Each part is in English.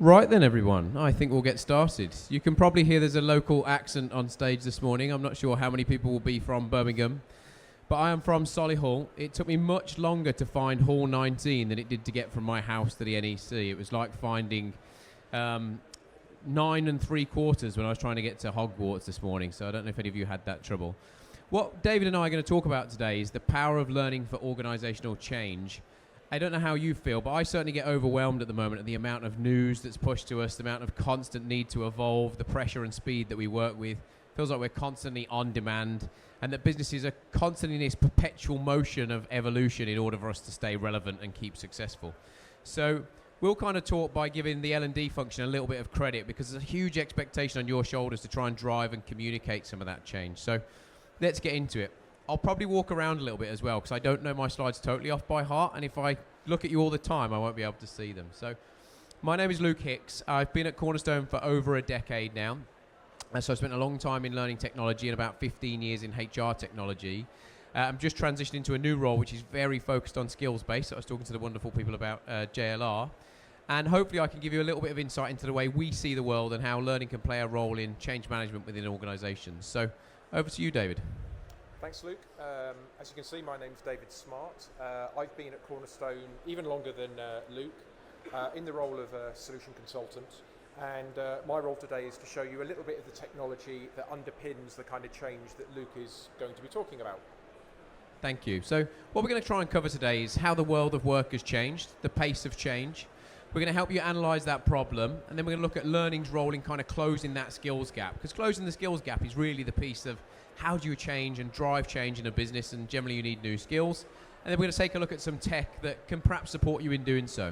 Right then, everyone, I think we'll get started. You can probably hear there's a local accent on stage this morning. I'm not sure how many people will be from Birmingham, but I am from Solihull. It took me much longer to find Hall 19 than it did to get from my house to the NEC. It was like finding 9 3/4 when I was trying to get to Hogwarts this morning, so I don't know if any of you had that trouble. What David and I are going to talk about today is the power of learning for organisational change. I don't know how you feel, but I certainly get overwhelmed at the moment at the amount of news that's pushed to us, the amount of constant need to evolve, the pressure and speed that we work with. Feels like we're constantly on demand, and that businesses are constantly in this perpetual motion of evolution in order for us to stay relevant and keep successful. So we'll kind of talk by giving the L&D function a little bit of credit, because there's a huge expectation on your shoulders to try and drive and communicate some of that change. So let's get into it. I'll probably walk around a little bit as well, because I don't know my slides totally off by heart, and if I look at you all the time, I won't be able to see them. So my name is Luke Hicks. I've been at Cornerstone for over a decade now. So I spent a long time in learning technology and about 15 years in HR technology. I'm just transitioning to a new role, which is very focused on skills-based. So I was talking to the wonderful people about JLR. And hopefully I can give you a little bit of insight into the way we see the world and how learning can play a role in change management within organisations. So over to you, David. Thanks, Luke. As you can see, my name's David Smart. I've been at Cornerstone even longer than Luke, in the role of a solution consultant. And my role today is to show you a little bit of the technology that underpins the kind of change that Luke is going to be talking about. Thank you. So what we're going to try and cover today is how the world of work has changed, the pace of change. We're going to help you analyse that problem, and then we're going to look at learning's role in kind of closing that skills gap. Because closing the skills gap is really the piece of how do you change and drive change in a business, and generally you need new skills. And then we're going to take a look at some tech that can perhaps support you in doing so.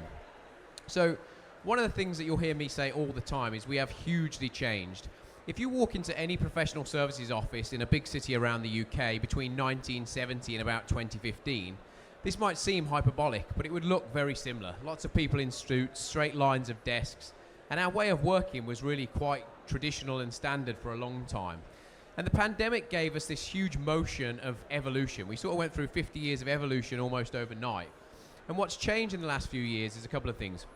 So one of the things that you'll hear me say all the time is we have hugely changed. If you walk into any professional services office in a big city around the UK between 1970 and about 2015, this might seem hyperbolic, but it would look very similar. Lots of people in suits, straight lines of desks, and our way of working was really quite traditional and standard for a long time. And the pandemic gave us this huge motion of evolution. We sort of went through 50 years of evolution almost overnight. And what's changed in the last few years is a couple of things.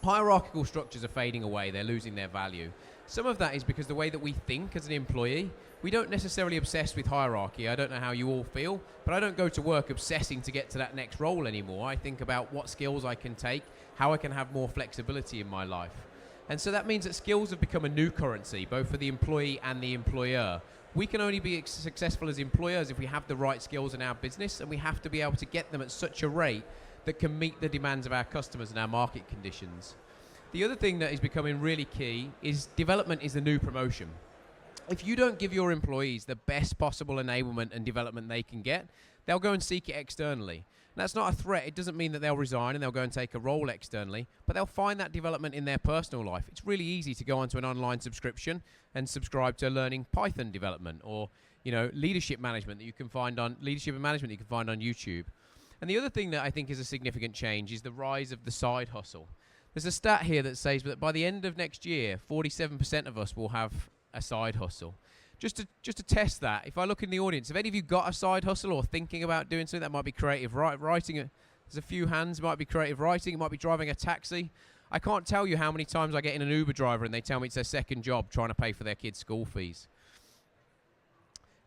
Hierarchical structures are fading away, they're losing their value. Some of that is because the way that we think as an employee, we don't necessarily obsess with hierarchy. I don't know how you all feel, but I don't go to work obsessing to get to that next role anymore. I think about what skills I can take, how I can have more flexibility in my life. And so that means that skills have become a new currency, both for the employee and the employer. We can only be successful as employers if we have the right skills in our business, and we have to be able to get them at such a rate that can meet the demands of our customers and our market conditions. The other thing that is becoming really key is development is the new promotion. If you don't give your employees the best possible enablement and development they can get, they'll go and seek it externally. That's not a threat. It doesn't mean that they'll resign and they'll go and take a role externally, but they'll find that development in their personal life. It's really easy to go onto an online subscription and subscribe to learning Python development or, leadership management that you can find on leadership and management that you can find on YouTube. And the other thing that I think is a significant change is the rise of the side hustle. There's a stat here that says that by the end of next year, 47% of us will have a side hustle. Just to test that, if I look in the audience, have any of you got a side hustle or thinking about doing something? That might be creative writing. There's a few hands. It might be creative writing. It might be driving a taxi. I can't tell you how many times I get in an Uber driver and they tell me it's their second job trying to pay for their kids' school fees.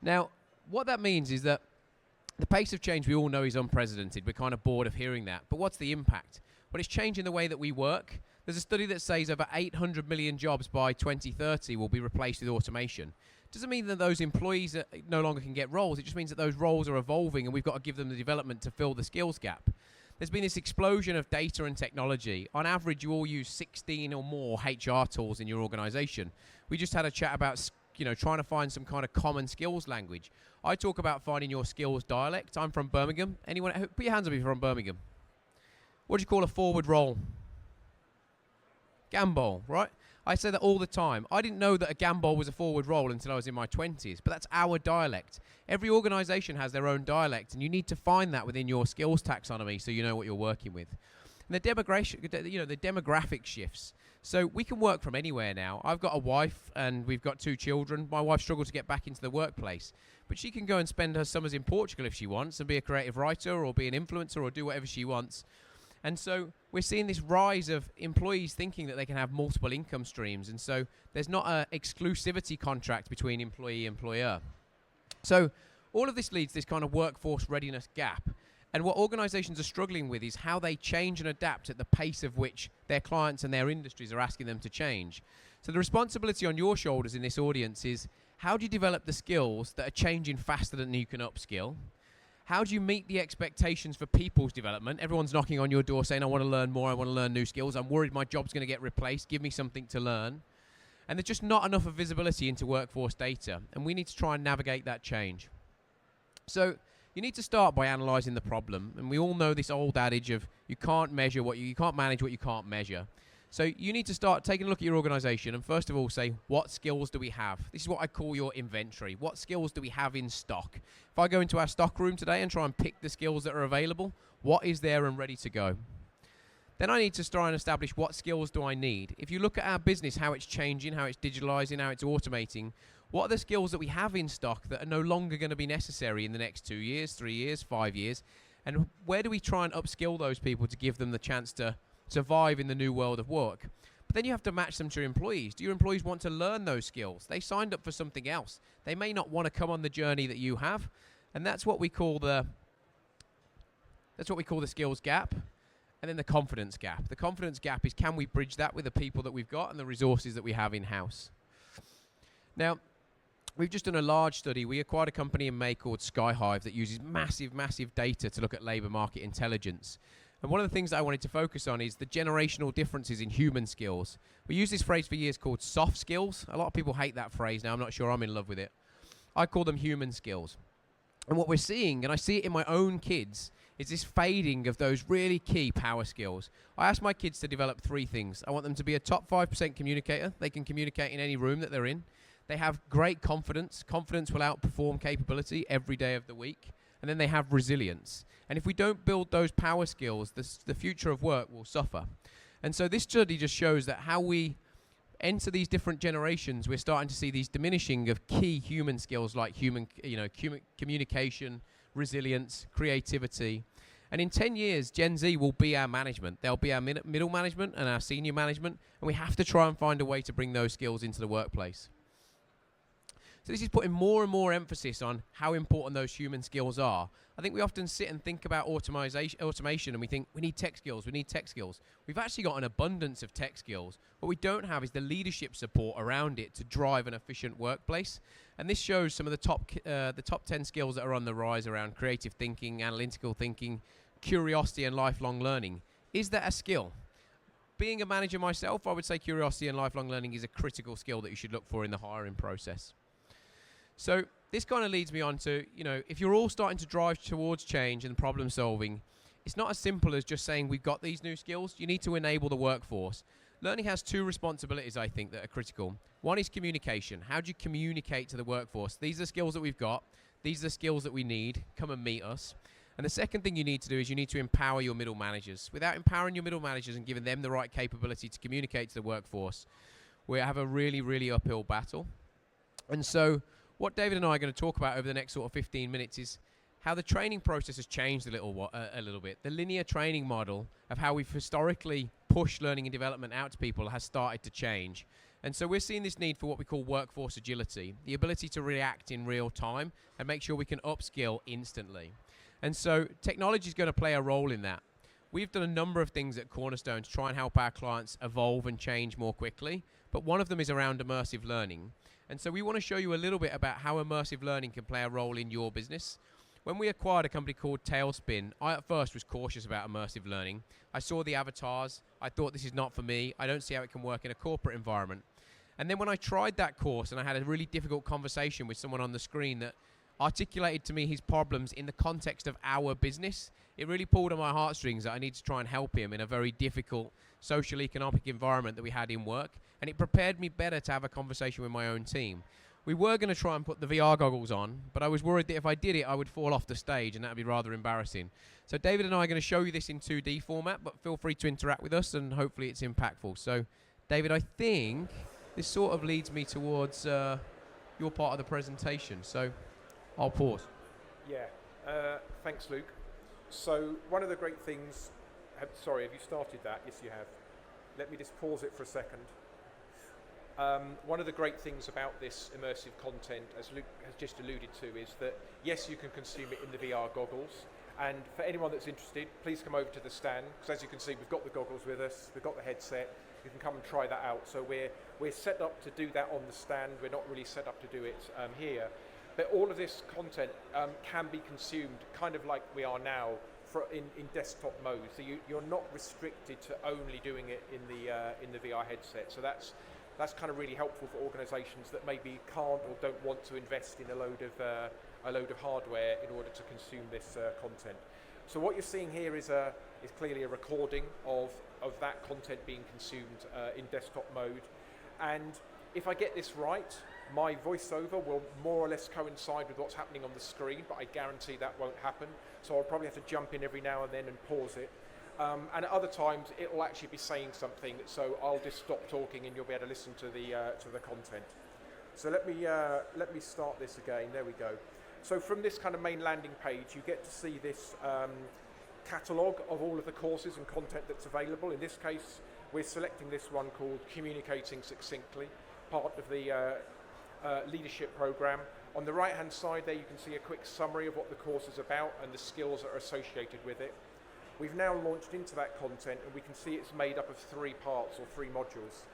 Now, what that means is that the pace of change we all know is unprecedented. We're kind of bored of hearing that. But what's the impact? Well, it's changing the way that we work. There's a study that says over 800 million jobs by 2030 will be replaced with automation. Doesn't mean that those employees no longer can get roles. It just means that those roles are evolving and we've got to give them the development to fill the skills gap. There's been this explosion of data and technology. On average, you all use 16 or more HR tools in your organization. We just had a chat about trying to find some kind of common skills language. I talk about finding your skills dialect. I'm from Birmingham. Anyone? Put your hands up if you're from Birmingham. What do you call a forward roll? Gambol, right? I say that all the time. I didn't know that a gambol was a forward roll until I was in my 20s, but that's our dialect. Every organisation has their own dialect, and you need to find that within your skills taxonomy so you know what you're working with. And the demographic shifts. So we can work from anywhere now. I've got a wife, and we've got 2 children. My wife struggled to get back into the workplace, but she can go and spend her summers in Portugal if she wants and be a creative writer or be an influencer or do whatever she wants. And so we're seeing this rise of employees thinking that they can have multiple income streams. And so there's not an exclusivity contract between employee and employer. So all of this leads to this kind of workforce readiness gap. And what organizations are struggling with is how they change and adapt at the pace of which their clients and their industries are asking them to change. So the responsibility on your shoulders in this audience is, how do you develop the skills that are changing faster than you can upskill? How do you meet the expectations for people's development? Everyone's knocking on your door saying, I want to learn more, I want to learn new skills, I'm worried my job's going to get replaced, give me something to learn. And there's just not enough of visibility into workforce data, and we need to try and navigate that change. So you need to start by analysing the problem, and we all know this old adage of you can't manage what you can't measure. So you need to start taking a look at your organisation and first of all say, what skills do we have? This is what I call your inventory. What skills do we have in stock? If I go into our stock room today and try and pick the skills that are available, what is there and ready to go? Then I need to try and establish what skills do I need. If you look at our business, how it's changing, how it's digitalising, how it's automating, what are the skills that we have in stock that are no longer going to be necessary in the next 2 years, 3 years, 5 years? And where do we try and upskill those people to give them the chance to survive in the new world of work? But then you have to match them to your employees. Do your employees want to learn those skills? They signed up for something else. They may not want to come on the journey that you have, and that's what we call the skills gap. And then the confidence gap. The confidence gap is, can we bridge that with the people that we've got and the resources that we have in-house? Now, we've just done a large study. We acquired a company in May called Skyhive that uses massive data to look at labour market intelligence. And one of the things that I wanted to focus on is the generational differences in human skills. We use this phrase for years called soft skills. A lot of people hate that phrase now. I'm not sure I'm in love with it. I call them human skills. And what we're seeing, and I see it in my own kids, is this fading of those really key power skills. I ask my kids to develop 3 things. I want them to be a top 5% communicator. They can communicate in any room that they're in. They have great confidence. Confidence will outperform capability every day of the week. And then they have resilience. And if we don't build those power skills, the future of work will suffer. And so this study just shows that how we enter these different generations, we're starting to see these diminishing of key human skills like communication, resilience, creativity. And in 10 years, Gen Z will be our management. They'll be our middle management and our senior management, and we have to try and find a way to bring those skills into the workplace. So this is putting more and more emphasis on how important those human skills are. I think we often sit and think about automation and we think we need tech skills. We've actually got an abundance of tech skills. What we don't have is the leadership support around it to drive an efficient workplace. And this shows some of the top 10 skills that are on the rise around creative thinking, analytical thinking, curiosity and lifelong learning. Is that a skill? Being a manager myself, I would say curiosity and lifelong learning is a critical skill that you should look for in the hiring process. So this kind of leads me on to, if you're all starting to drive towards change and problem solving, it's not as simple as just saying we've got these new skills. You need to enable the workforce. Learning has 2 responsibilities, I think, that are critical. One is communication. How do you communicate to the workforce? These are the skills that we've got. These are the skills that we need. Come and meet us. And the second thing you need to do is you need to empower your middle managers. Without empowering your middle managers and giving them the right capability to communicate to the workforce, we have a really, really uphill battle. And so what David and I are going to talk about over the next sort of 15 minutes is how the training process has changed a little bit. The linear training model of how we've historically pushed learning and development out to people has started to change. And so we're seeing this need for what we call workforce agility, the ability to react in real time and make sure we can upskill instantly. And so technology is going to play a role in that. We've done a number of things at Cornerstone to try and help our clients evolve and change more quickly, but one of them is around immersive learning. And so we want to show you a little bit about how immersive learning can play a role in your business. When we acquired a company called Tailspin, I at first was cautious about immersive learning. I saw the avatars. I thought, this is not for me. I don't see how it can work in a corporate environment. And then when I tried that course and I had a really difficult conversation with someone on the screen that articulated to me his problems in the context of our business, it really pulled on my heartstrings that I need to try and help him in a very difficult social economic environment that we had in work. And it prepared me better to have a conversation with my own team. We were going to try and put the VR goggles on, but I was worried that if I did it, I would fall off the stage, and that would be rather embarrassing. So David and I are going to show you this in 2D format, but feel free to interact with us, and hopefully it's impactful. So, David, I think this sort of leads me towards your part of the presentation. So I'll pause. Yeah, thanks, Luke. So one of the great things Sorry, have you started that? Yes, you have. Let me just pause it for a second. One of the great things about this immersive content, as Luke has just alluded to, is that yes, you can consume it in the VR goggles. And for anyone that's interested, please come over to the stand, because as you can see, we've got the goggles with us, we've got the headset. You can come and try that out. So we're set up to do that on the stand. We're not really set up to do it here. But all of this content can be consumed kind of like we are now in desktop mode. So you're not restricted to only doing it in the VR headset. So that's kind of really helpful for organisations that maybe can't or don't want to invest in a load of hardware in order to consume this content. So what you're seeing here is clearly a recording of that content being consumed in desktop mode. And if I get this right, my voiceover will more or less coincide with what's happening on the screen, but I guarantee that won't happen. So I'll probably have to jump in every now and then and pause it. And at other times, it will actually be saying something, so I'll just stop talking and you'll be able to listen to the content. So let me start this again. There we go. So from this kind of main landing page, you get to see this catalogue of all of the courses and content that's available. In this case, we're selecting this one called Communicating Succinctly, part of the leadership program. On the right-hand side there, you can see a quick summary of what the course is about and the skills that are associated with it. We've now launched into that content, and we can see it's made up of 3 parts or 3 modules.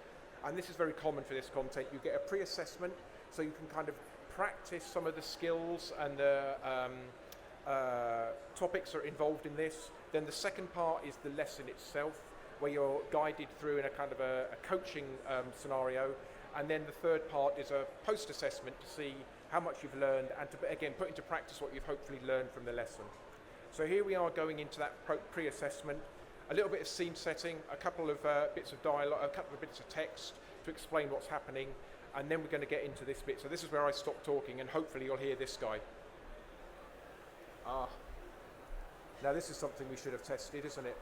And this is very common for this content. You get a pre-assessment, so you can kind of practice some of the skills and the topics that are involved in this. Then the second part is the lesson itself, where you're guided through in a kind of a coaching scenario. And then the third part is a post-assessment to see how much you've learned and to, again, put into practice what you've hopefully learned from the lesson. So here we are going into that pre-assessment, a little bit of scene setting, a couple of bits of dialogue, a couple of bits of text to explain what's happening, and then we're going to get into this bit. So this is where I stop talking, and hopefully you'll hear this guy. Now this is something we should have tested, isn't it?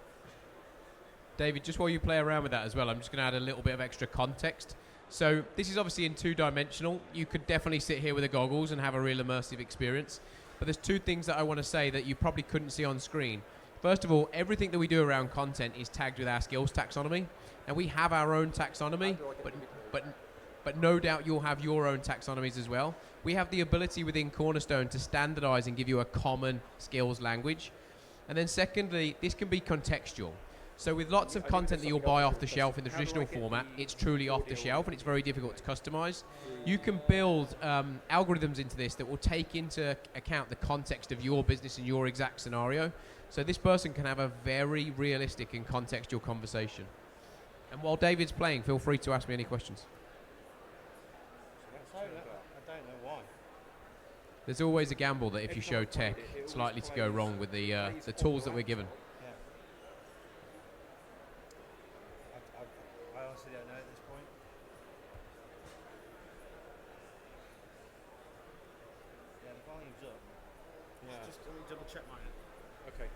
David, just while you play around with that as well, I'm just going to add a little bit of extra context. So this is obviously in 2-dimensional. You could definitely sit here with the goggles and have a real immersive experience. But there's 2 things that I want to say that you probably couldn't see on screen. First of all, everything that we do around content is tagged with our skills taxonomy. And we have our own taxonomy, but no doubt you'll have your own taxonomies as well. We have the ability within Cornerstone to standardize and give you a common skills language. And then secondly, this can be contextual. So with lots of content that you'll buy off the shelf in the traditional format, it's truly off the shelf and it's very difficult to customize. You can build algorithms into this that will take into account the context of your business and your exact scenario. So this person can have a very realistic and contextual conversation. And while David's playing, feel free to ask me any questions. I don't know why. There's always a gamble that if you show tech, it's likely to go wrong with the tools that we're given. I honestly don't know at this point. Yeah, the volume's up. Yeah. Just let me double check mine. Okay.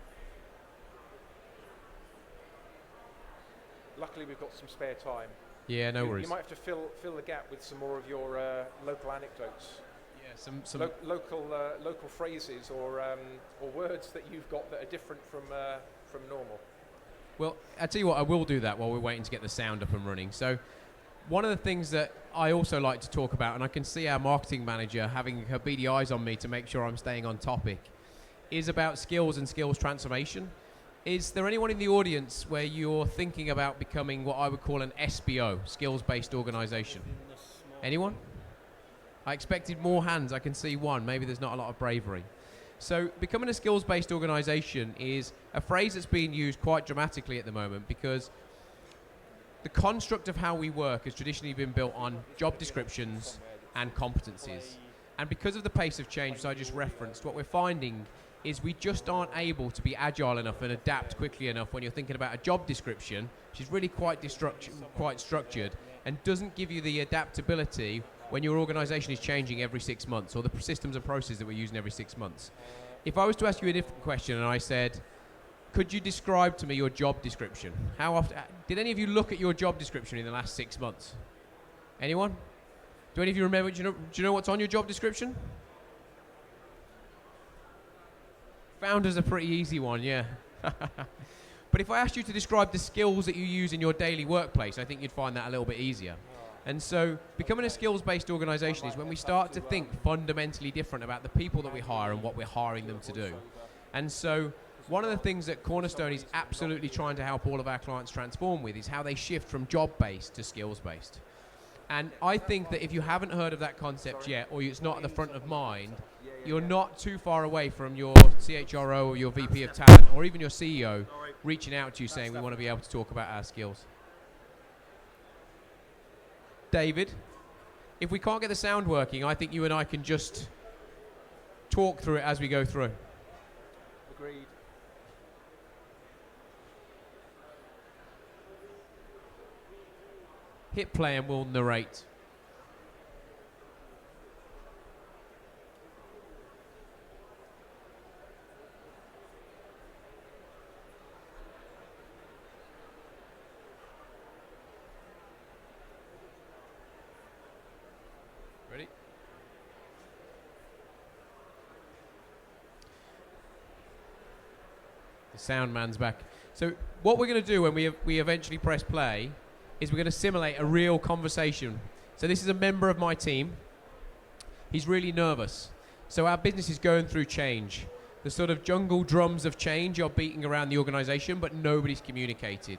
Luckily, we've got some spare time. Yeah, no worries. You might have to fill the gap with some more of your local anecdotes. Yeah, some local phrases or words that you've got that are different from normal. Well, I'll tell you what, I will do that while we're waiting to get the sound up and running. So one of the things that I also like to talk about, and I can see our marketing manager having her beady eyes on me to make sure I'm staying on topic, is about skills and skills transformation. Is there anyone in the audience where you're thinking about becoming what I would call an SBO, skills-based organization? Anyone? I expected more hands. I can see one. Maybe there's not a lot of bravery. So becoming a skills-based organization is a phrase that's being used quite dramatically at the moment because the construct of how we work has traditionally been built on job descriptions and competencies. And because of the pace of change, as I just referenced, what we're finding is we just aren't able to be agile enough and adapt quickly enough when you're thinking about a job description, which is really quite structured and doesn't give you the adaptability when your organization is changing every 6 months or the systems and processes that we're using every 6 months. If I was to ask you a different question and I said, could you describe to me your job description? How often, did any of you look at your job description in the last 6 months? Anyone? Do any of you remember, do you know what's on your job description? Founder's a pretty easy one, yeah. But if I asked you to describe the skills that you use in your daily workplace, I think you'd find that a little bit easier. And so becoming a skills-based organisation is when we start to think fundamentally different about the people that we hire and what we're hiring them to do. And so one of the things that Cornerstone is absolutely trying to help all of our clients transform with is how they shift from job-based to skills-based. And I think that if you haven't heard of that concept yet, or it's not at the front of mind, you're not too far away from your CHRO or your VP of talent or even your CEO reaching out to you saying we want to be able to talk about our skills. David, if we can't get the sound working, I think you and I can just talk through it as we go through. Agreed. Hit play and we'll narrate. Ready? The sound man's back. So what we're going to do when we eventually press play is we're going to simulate a real conversation. So this is a member of my team. He's really nervous. So our business is going through change. The sort of jungle drums of change are beating around the organisation, but nobody's communicated.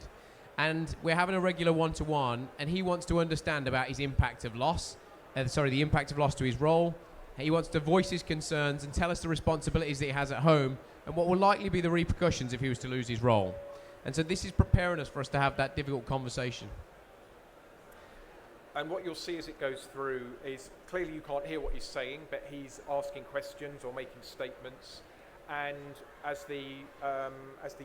And we're having a regular one-to-one, and he wants to understand about his impact of loss. The impact of loss to his role. He wants to voice his concerns and tell us the responsibilities that he has at home and what will likely be the repercussions if he was to lose his role. And so this is preparing us for us to have that difficult conversation. And what you'll see as it goes through is clearly you can't hear what he's saying, but he's asking questions or making statements. And as the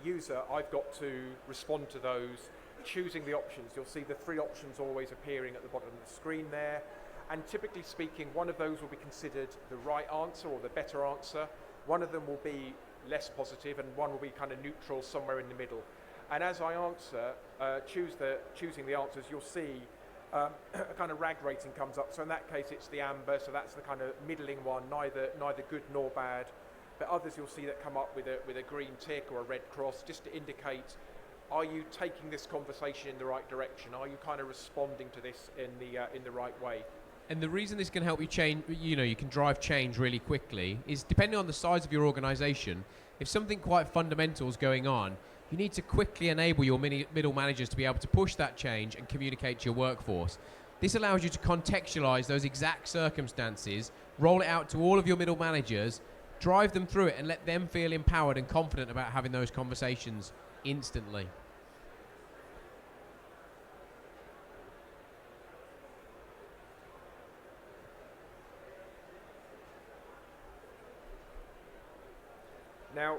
user, I've got to respond to those, choosing the options. You'll see the 3 options always appearing at the bottom of the screen there. And typically speaking, one of those will be considered the right answer or the better answer. One of them will be less positive, and one will be kind of neutral, somewhere in the middle. And as I answer, choosing the answers, you'll see a kind of RAG rating comes up. So in that case, it's the amber, so that's the kind of middling one, neither good nor bad. But others you'll see that come up with a green tick or a red cross, just to indicate, are you taking this conversation in the right direction? Are you kind of responding to this in the right way? And the reason this can help you change, you can drive change really quickly, is depending on the size of your organisation, if something quite fundamental is going on, you need to quickly enable your middle managers to be able to push that change and communicate to your workforce. This allows you to contextualise those exact circumstances, roll it out to all of your middle managers, drive them through it and let them feel empowered and confident about having those conversations instantly. Now,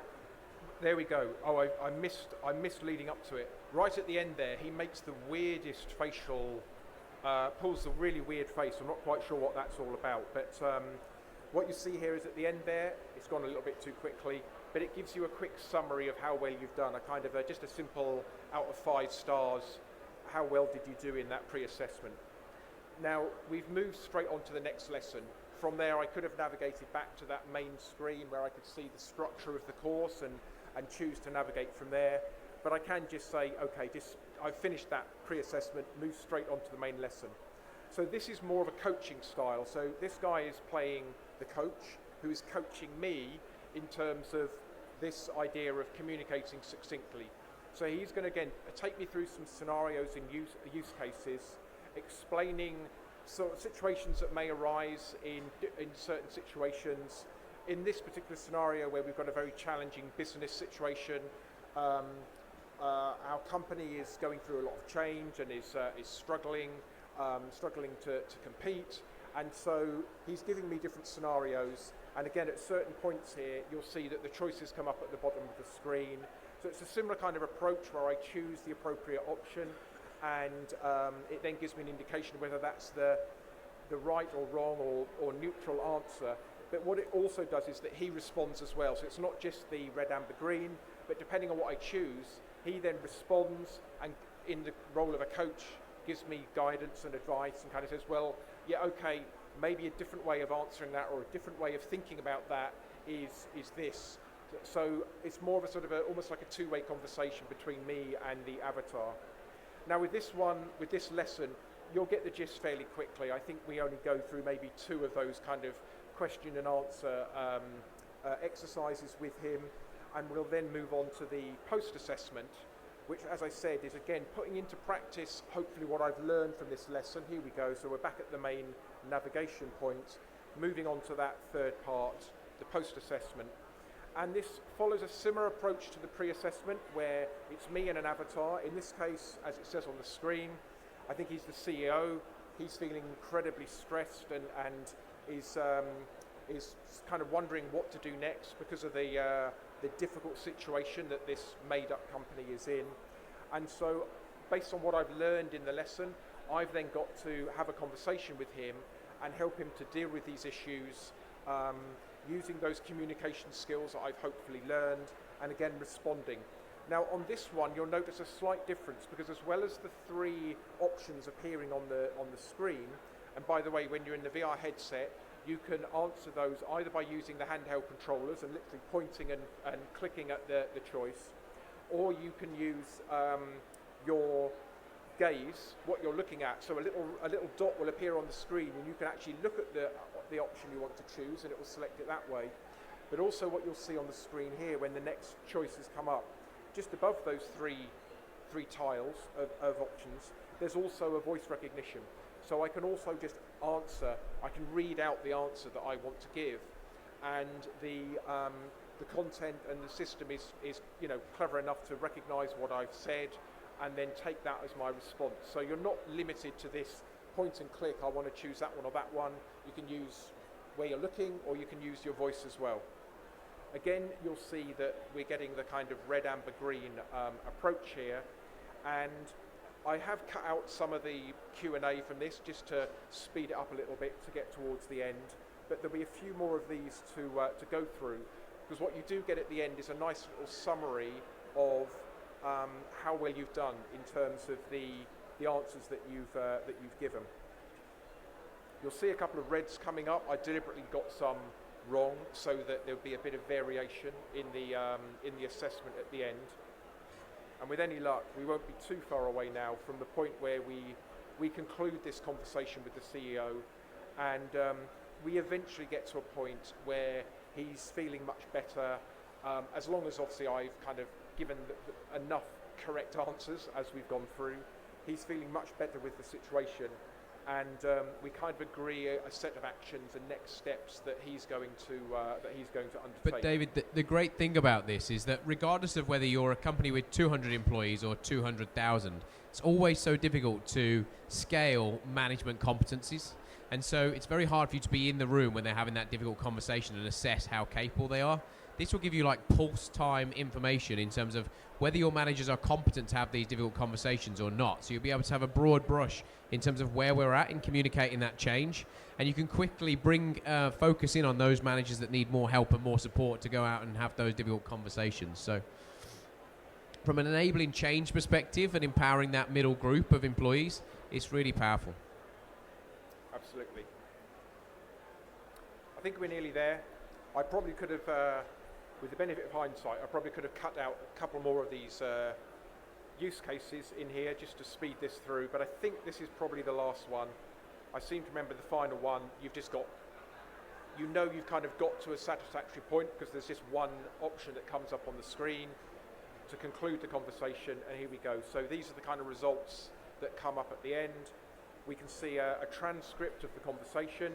there we go. Oh, I missed leading up to it. Right at the end there, he makes the weirdest facial, pulls a really weird face. I'm not quite sure what that's all about. But what you see here is at the end there, it's gone a little bit too quickly, but it gives you a quick summary of how well you've done. A kind of just a simple out of 5 stars, how well did you do in that pre-assessment? Now, we've moved straight on to the next lesson. From there, I could have navigated back to that main screen where I could see the structure of the course and choose to navigate from there. But I can just say, okay, I've finished that pre-assessment, move straight on to the main lesson. So this is more of a coaching style. So this guy is playing the coach, who is coaching me in terms of this idea of communicating succinctly. So he's going to, again, take me through some scenarios and use cases, explaining sort of situations that may arise in certain situations. In this particular scenario where we've got a very challenging business situation, our company is going through a lot of change and is struggling to compete. And so he's giving me different scenarios. And again, at certain points here, you'll see that the choices come up at the bottom of the screen. So it's a similar kind of approach where I choose the appropriate option, and it then gives me an indication of whether that's the right or wrong or neutral answer. But what it also does is that he responds as well. So it's not just the red, amber, green, but depending on what I choose, he then responds and in the role of a coach gives me guidance and advice and kind of says, well, yeah, okay, maybe a different way of answering that or a different way of thinking about that is this. So it's more of a sort of almost like a two-way conversation between me and the avatar. Now with this lesson, you'll get the gist fairly quickly. I think we only go through maybe 2 of those kind of question and answer exercises with him, and we'll then move on to the post-assessment, which, as I said, is again putting into practice hopefully what I've learned from this lesson. Here we go. So we're back at the main navigation point, moving on to that third part, the post-assessment. And this follows a similar approach to the pre-assessment, where it's me and an avatar. In this case, as it says on the screen, I think he's the CEO. He's feeling incredibly stressed and is kind of wondering what to do next because of the difficult situation that this made-up company is in. And so, based on what I've learned in the lesson, I've then got to have a conversation with him and help him to deal with these issues, using those communication skills that I've hopefully learned, and again responding. Now on this one, you'll notice a slight difference, because as well as the 3 options appearing on the screen, and by the way, when you're in the VR headset, you can answer those either by using the handheld controllers and literally pointing and clicking at the choice, or you can use your gaze, what you're looking at. So a little dot will appear on the screen, and you can actually look at the option you want to choose, and it will select it that way. But also what you'll see on the screen here when the next choices come up, just above those three tiles of options, there's also a voice recognition. So I can also just answer, I can read out the answer that I want to give, and the content and the system is clever enough to recognize what I've said and then take that as my response. So you're not limited to this point and click, I want to choose that one or that one. You can use where you're looking, or you can use your voice as well. Again, you'll see that we're getting the kind of red, amber, green approach here, and I have cut out some of the Q&A from this just to speed it up a little bit to get towards the end, but there'll be a few more of these to go through, because what you do get at the end is a nice little summary of how well you've done in terms of the answers that you've given. You'll see a couple of reds coming up. I deliberately got some wrong so that there'll be a bit of variation in the assessment at the end. And with any luck, we won't be too far away now from the point where we conclude this conversation with the CEO, and we eventually get to a point where he's feeling much better, as long as obviously I've kind of given enough correct answers as we've gone through. He's feeling much better with the situation, and we kind of agree a set of actions and next steps that he's going to undertake. But David, the great thing about this is that regardless of whether you're a company with 200 employees or 200,000, it's always so difficult to scale management competencies. And so it's very hard for you to be in the room when they're having that difficult conversation and assess how capable they are. This will give you like pulse time information in terms of whether your managers are competent to have these difficult conversations or not. So you'll be able to have a broad brush in terms of where we're at in communicating that change. And you can quickly bring focus in on those managers that need more help and more support to go out and have those difficult conversations. So from an enabling change perspective and empowering that middle group of employees, it's really powerful. Absolutely. I think we're nearly there. I probably could have, with the benefit of hindsight, I probably could have cut out a couple more of these use cases in here just to speed this through, but I think this is probably the last one. I seem to remember the final one. You've just got, you've kind of got to a satisfactory point because there's just one option that comes up on the screen to conclude the conversation, and here we go. So these are the kind of results that come up at the end. We can see a transcript of the conversation,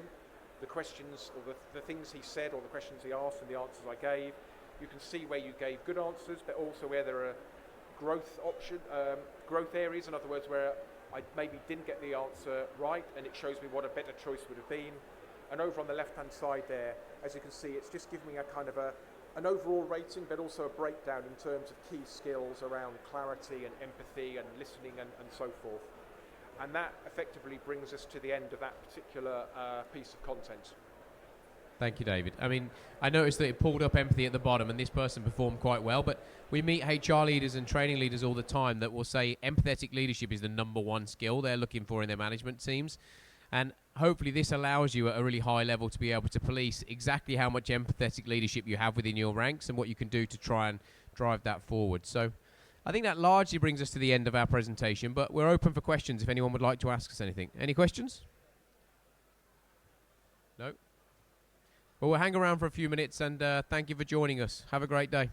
the questions or the things he said or the questions he asked and the answers I gave. You can see where you gave good answers, but also where there are growth areas, in other words, where I maybe didn't get the answer right, and it shows me what a better choice would have been. And over on the left-hand side there, as you can see, it's just giving me a kind of an overall rating, but also a breakdown in terms of key skills around clarity and empathy and listening and so forth. And that effectively brings us to the end of that particular piece of content. Thank you, David. I mean, I noticed that it pulled up empathy at the bottom, and this person performed quite well, but we meet HR leaders and training leaders all the time that will say empathetic leadership is the #1 skill they're looking for in their management teams. And hopefully this allows you at a really high level to be able to police exactly how much empathetic leadership you have within your ranks and what you can do to try and drive that forward. So I think that largely brings us to the end of our presentation, but we're open for questions if anyone would like to ask us anything. Any questions? No? Well, we'll hang around for a few minutes, and thank you for joining us. Have a great day.